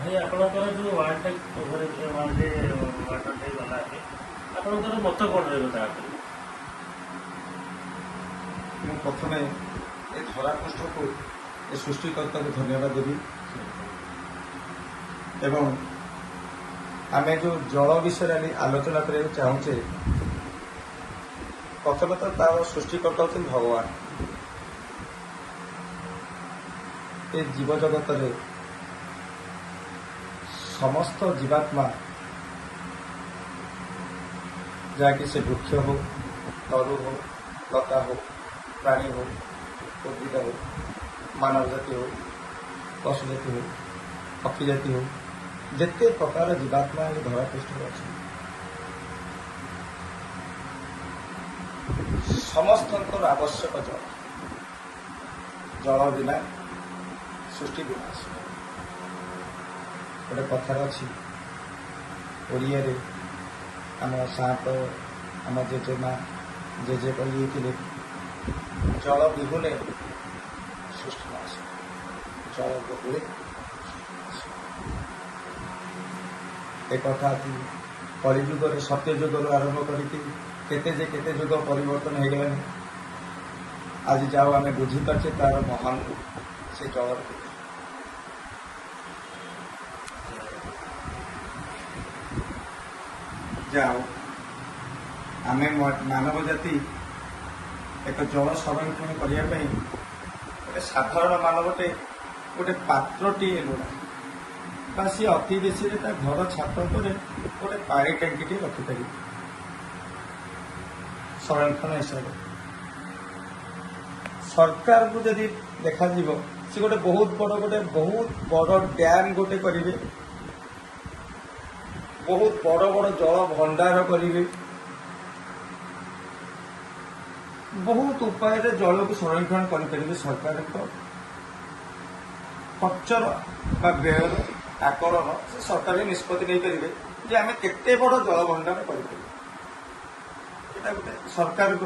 ଭାଇ ଆପଣଙ୍କର ଯେଉଁ ୱାର୍ଡଟା ଓଭର ୱାର୍ଡରେ ୱାଟରଟା ଗଲା ଏବେ ଆପଣଙ୍କର ମତ କ'ଣ ରହିବ ତା ଉପରେ? ମୁଁ ପ୍ରଥମେ ଏ ଧରାପୃଷ୍ଠକୁ ଏ ସୃଷ୍ଟିକର୍ତ୍ତାକୁ ଧନ୍ୟବାଦ ଦେବି ଏବଂ ଆମେ ଯେଉଁ ଜଳ ବିଷୟରେ ଆଲୋଚନା କରିବାକୁ ଚାହୁଁଛେ, ପ୍ରଥମେ ତ ତାର ସୃଷ୍ଟିକର୍ତ୍ତା ହେଉଛନ୍ତି ଭଗବାନ। ଏ ଜୀବଜଗତରେ ସମସ୍ତ ଜୀବାତ୍ମା, ଯାହାକି ସେ ବୃକ୍ଷ ହଉ, ତରୁ ହଉ, ଲତା ହଉ, ପ୍ରାଣୀ ହଉ, ଉଦ୍ଭିଦ ହଉ, ମାନବ ଜାତି ହଉ, ପଶୁ ଜାତି ହଉ, ପକ୍ଷୀ ଜାତି ହଉ, ଯେତେ ପ୍ରକାର ଜୀବାତ୍ମା ଏ ଧରାପୃଷ୍ଠରେ ଅଛନ୍ତି, ସମସ୍ତଙ୍କର ଆବଶ୍ୟକ ଜଳ। ଜଳ ବିନା ସୃଷ୍ଟି ବିନାଶ। ଗୋଟେ କଥାରେ ଅଛି ଓଡ଼ିଆରେ, ଆମ ସାତ ଆମ ଜେଜେମା ଜେଜେ କହିଥିଲେ, ଜଳ ବିହୁନେ ସୃଷ୍ଟି ନାଶ, ଜଳ ବହୁଳେ ଏ କଥା କଳିଯୁଗରେ ସତ୍ୟ ଯୁଗରୁ ଆରମ୍ଭ କରିକି କେତେ ଯୁଗ ପରିବର୍ତ୍ତନ ହେଇଗଲାଣି। ଆଜି ଯାଉ ଆମେ ବୁଝିପାରୁଛେ ତାର ମହାନ ସେ ଜଳର ଯାଉ ଆମେ ମାନବ ଜାତି ଏକ ଜଳ ସଂରକ୍ଷଣ କରିବା ପାଇଁ ଗୋଟେ ସାଧାରଣ ମାନବଟେ ଗୋଟେ ପାତ୍ରଟିଏ ଲୋଡ଼ା ବା ସିଏ ଅତି ବେଶୀରେ ତା ଘର ଛାତ ଉପରେ ଗୋଟେ ପାଣି ଟାଙ୍କିଟିଏ ରଖିପାରିବ ସଂରକ୍ଷଣ ହିସାବରେ। ସରକାରକୁ ଯଦି ଦେଖାଯିବ, ସେ ଗୋଟେ ବହୁତ ବଡ଼ ଡ୍ୟାମ୍ ଗୋଟେ କରିବେ, ବହୁତ ବଡ଼ ଜଳ ଭଣ୍ଡାର କରିବେ, ବହୁତ ଉପାୟରେ ଜଳକୁ ସଂରକ୍ଷଣ କରିପାରିବେ। ସରକାରଙ୍କ ଖର୍ଚ୍ଚର ବା ବ୍ୟୟର ଆକଳନ ସେ ସରକାର ନିଷ୍ପତ୍ତି ନେଇପାରିବେ ଯେ ଆମେ କେତେ ବଡ଼ ଜଳ ଭଣ୍ଡାର କରିପାରିବେ। ଏଇଟା ଗୋଟେ ସରକାରଙ୍କ।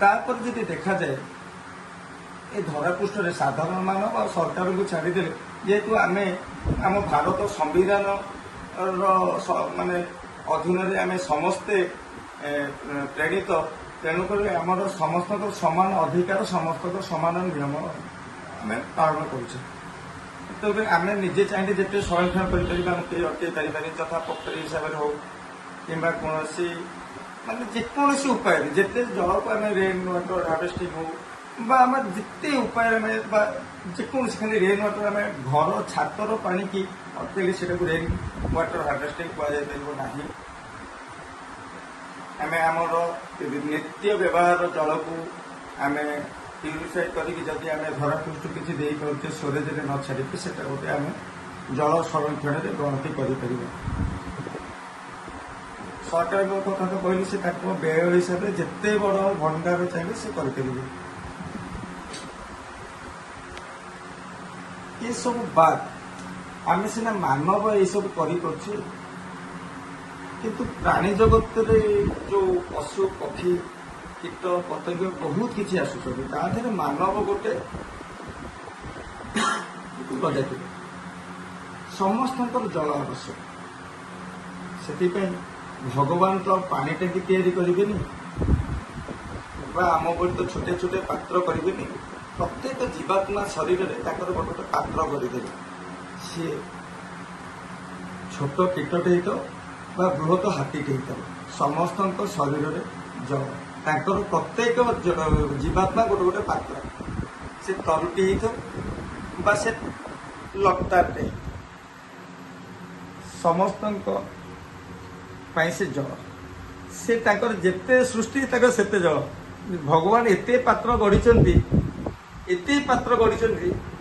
ତାପରେ ଯଦି ଦେଖାଯାଏ ଏ ଧରାପୃଷ୍ଠରେ ସାଧାରଣ ମାନବ ଆଉ ସରକାରଙ୍କୁ ଛାଡ଼ିଦେଲେ, ଯେହେତୁ ଆମେ ଆମ ଭାରତ ସମ୍ବିଧାନ ମାନେ ଅଧୀନରେ ଆମେ ସମସ୍ତେ ପ୍ରେରିତ, ତେଣୁକରି ଆମର ସମସ୍ତଙ୍କ ସମାନ ଅଧିକାର, ସମସ୍ତଙ୍କ ସମାନ ନିୟମ ଆମେ ପାଳନ କରୁଛେ। ତେଣୁକରି ଆମେ ନିଜେ ଚାହିଁଲେ ଯେତେ ସଂରକ୍ଷଣ କରିପାରିବା ଆମେ କେହି ଅଟକେଇ ପାରିବାନି। ଯଥା ପୋଖରୀ ହିସାବରେ ହଉ କିମ୍ବା କୌଣସି ମାନେ ଯେକୌଣସି ଉପାୟରେ ଯେତେ ଜଳକୁ ଆମେ ରେନ୍ ୱାଟର ହାର୍ଭେଷ୍ଟିଂ ହଉ ବା ଆମେ ଯେତେ ଉପାୟରେ ଆମେ ବା ଯେକୌଣସି ଖାଲି ରେନ୍ ୱାଟର ଆମେ ଘର ଛାତର ପାଣିକି ଅଟକେଇଲେ ସେଟାକୁ ରେନ୍ ୱାଟର ହାର୍ଭେଷ୍ଟିଂ କୁହାଯାଇପାରିବ ନାହିଁ। ଆମେ ଆମର ନିତ୍ୟ ବ୍ୟବହାର ଜଳକୁ ଆମେ ପ୍ୟୁରିଫାଇ କରିକି ଯଦି ଆମେ ଧରାପୃଷ୍ଠ କିଛି ଦେଇପାରୁଛେ ଷ୍ଟୋରେଜରେ ନ ଛାଡ଼ିକି, ସେଟା ଗୋଟେ ଆମେ ଜଳ ସଂରକ୍ଷଣରେ ଗଣତି କରିପାରିବା। ସରକାରଙ୍କ କଥା ତ କହିଲି, ସେ ତାଙ୍କ ବ୍ୟୟ ହିସାବରେ ଯେତେ ବଡ଼ ଭଣ୍ଡାର ଚାହିଁଲେ ସେ କରିପାରିବେ। ଏସବୁ ବାଦ ଆମେ ସିନା ମାନବ ଏସବୁ କରିପାରୁଛେ, କିନ୍ତୁ ପ୍ରାଣୀ ଜଗତରେ ଯେଉଁ ପଶୁ ପକ୍ଷୀ କୀଟ ପତଙ୍ଗ ବହୁତ କିଛି ଆସୁଛନ୍ତି, ତା ଦେହରେ ମାନବ ଗୋଟେ ପ୍ରଜାତି। ସମସ୍ତଙ୍କର ଜଳ ଆବଶ୍ୟକ। ସେଥିପାଇଁ ଭଗବାନ ତ ପାଣି ଟାଙ୍କି ତିଆରି କରିବେନି ବା ଆମ ଭଳି ତ ଛୋଟ ପାତ୍ର କରିବେନି। ପ୍ରତ୍ୟେକ ଜୀବାତ୍ମା ଶରୀରରେ ତାଙ୍କର ଗୋଟେ ପାତ୍ର କରିଦେବେ। ସିଏ ଛୋଟ କୀଟଟେ ହେଇଥାଉ ବା ବୃହତ ହାତୀଟେ ହେଇଥାଉ, ସମସ୍ତଙ୍କ ଶରୀରରେ ଜଳ। ତାଙ୍କର ପ୍ରତ୍ୟେକ ଜୀବାତ୍ମା ଗୋଟେ ପାତ୍ର। ସେ ତରୁଟି ହେଇଥାଉ ବା ସେ ଲତାଟେ, ସମସ୍ତଙ୍କ ପାଇଁ ସେ ଜଳ। ସେ ତାଙ୍କର ଯେତେ ସୃଷ୍ଟି ତାଙ୍କର ସେତେ ଜଳ। ଭଗବାନ ଏତେ ପାତ୍ର ଗଢ଼ିଛନ୍ତି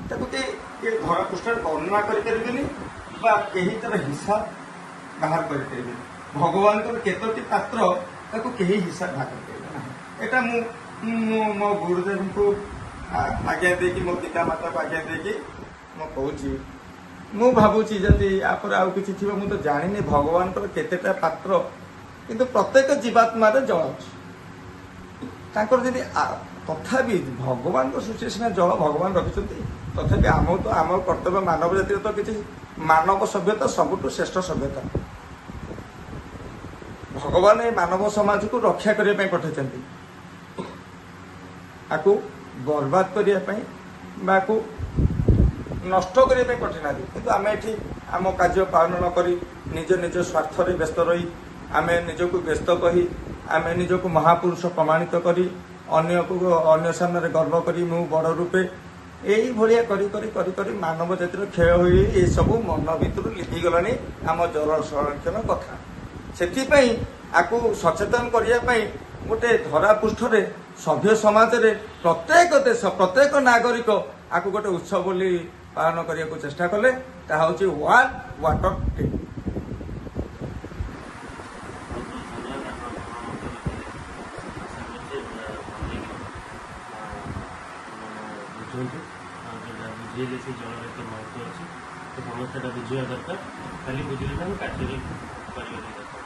ତାକୁ କେହି ଧରାପୃଷ୍ଠରେ ବର୍ଣ୍ଣନା କରିପାରିବେନି ବା କେହି ତାର ହିସାବ ବାହାର କରିପାରିବେନି। ଭଗବାନଙ୍କର କେତୋଟି ପାତ୍ର ତାକୁ କେହି ହିସାବ ବାହାର କରିପାରିବେ ନାହିଁ। ଏଇଟା ମୁଁ ମୋ ଗୁରୁଦେବଙ୍କୁ ଆଜ୍ଞା ଦେଇକି, ମୋ ପିତା ମାତାକୁ ଆଜ୍ଞା ଦେଇକି ମୁଁ କହୁଛି। ମୁଁ ଭାବୁଛି ଯଦି ଆପରେ ଆଉ କିଛି ଥିବ, ମୁଁ ତ ଜାଣିନି ଭଗବାନଙ୍କର କେତେଟା ପାତ୍ର, କିନ୍ତୁ ପ୍ରତ୍ୟେକ ଜୀବାତ୍ମାରେ ଜଳ ଅଛି। ତାଙ୍କର ଯଦି ତଥାପି ଭଗବାନଙ୍କ ସୃଷ୍ଟି ସିନା ଜଳ ଭଗବାନ ରଖିଛନ୍ତି, ତଥାପି ଆମ କର୍ତ୍ତବ୍ୟ ମାନବ ଜାତିର ତ କିଛି ମାନବ ସଭ୍ୟତା ସବୁଠୁ ଶ୍ରେଷ୍ଠ ସଭ୍ୟତା। ଭଗବାନ ଏ ମାନବ ସମାଜକୁ ରକ୍ଷା କରିବା ପାଇଁ ପଠାଇଛନ୍ତି, ଆକୁ ବର୍ବାଦ କରିବା ପାଇଁ ବା ଆକୁ ନଷ୍ଟ କରିବା ପାଇଁ ପଠାଇନାହାନ୍ତି। କିନ୍ତୁ ଆମେ ଏଠି ଆମ କାର୍ଯ୍ୟ ପାଳନ ନ କରି ନିଜ ସ୍ୱାର୍ଥରେ ବ୍ୟସ୍ତ ରହି ଆମେ ନିଜକୁ ବ୍ୟସ୍ତ କହି ଆମେ ନିଜକୁ ମହାପୁରୁଷ ପ୍ରମାଣିତ କରି ଅନ୍ୟ ସାମ୍ନାରେ ଗର୍ବ କରି ମୁଁ ବଡ଼ ରୂପେ ଏଇଭଳିଆ କରି କରି କରି କରି ମାନବ ଜାତିର କ୍ଷୟ ହୋଇ ଏସବୁ ମନ ଭିତରୁ ଲିଭିଗଲାଣି ଆମ ଜଳ ସଂରକ୍ଷଣ କଥା। ସେଥିପାଇଁ ଆକୁ ସଚେତନ କରିବା ପାଇଁ ଗୋଟେ ଧରାପୃଷ୍ଠରେ ସଭ୍ୟ ସମାଜରେ ପ୍ରତ୍ୟେକ ଦେଶ ପ୍ରତ୍ୟେକ ନାଗରିକ ଆକୁ ଗୋଟେ ଉତ୍ସବ ବୋଲି ପାଳନ କରିବାକୁ ଚେଷ୍ଟା କଲେ। ତାହା ହେଉଛି ୱାର୍ଲଡ ୱାଟର ଡେ। ବୁଝେଇଲେ ସେ ଜଳର ଏତେ ମହତ୍ତ୍ୱ ଅଛି, ତ ସମସ୍ତେ ଏଟା ବୁଝିବା ଦରକାର। ଖାଲି ବୁଝିଲେ ଆମେ କାର୍ଯ୍ୟରେ କରିବା ଦରକାର।